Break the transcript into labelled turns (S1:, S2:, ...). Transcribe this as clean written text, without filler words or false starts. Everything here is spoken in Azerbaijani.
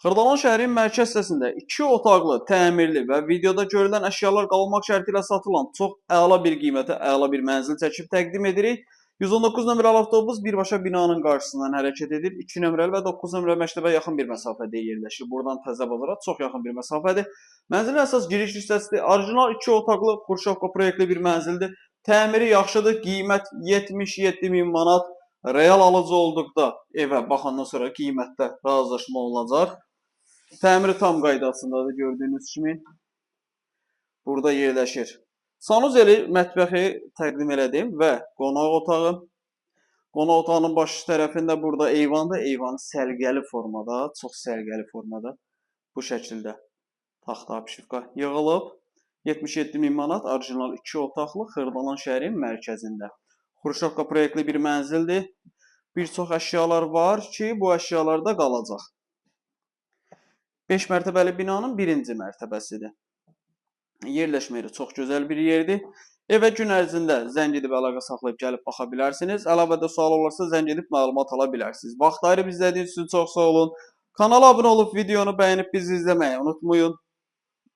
S1: Xırdalan şəhərin mərkəz hissəsində 2 otaqlı, təmirli və videoda görülən əşyalar qalmaq şərti ilə satılan çox əla bir qiymətə əla bir mənzil çəkib təqdim edirik. 119 nömrəli avtobus birbaşa binanın qarşısından hərəkət edir. 2 nömrəli və 9 nömrəli məktəbə yaxın bir məsafədə yerləşir. Buradan Təzə bazara çox yaxın bir məsafədir. Mənzilin əsas giriş hissəsidir. Orijinal 2 otaqlı Xruşovka proyektli bir mənzildir. Təmiri yaxşıdır. Qiymət 77 min manat. Real alıcı olduqda evə baxandan sonra qiymətdə razılaşma olunacaq. Təmiri tam qaydasındadır gördüyünüz kimi. Burada yerləşir. Sanuzeli mətbəxi təqdim elədim və qonaq otağı. Qonaq otağının baş tərəfində burada eyvandır. Eyvanı sərgəli formada, çox sərgəli formada bu şəkildə taxta apşivka yığılıb. 77 min manat orijinal 2 otaqlı Xırdalan şəhərin mərkəzində. Xruşovka proyektli bir mənzildir. Bir çox əşyalar var ki, bu əşyalarda qalacaq. 5 mərtəbəli binanın 1-ci mərtəbəsidir. Yerləşməyi çox gözəl bir yerdir. Evə gün ərzində zəng edib əlaqə saxlayıb gəlib baxa bilərsiniz. Əlavədə sual olarsa zəng edib məlumat ala bilərsiniz. Vaxt ayırıb izlədiyiniz üçün çox sağ olun. Kanala abunə olub videonu bəyənib bizi izləməyi unutmayın.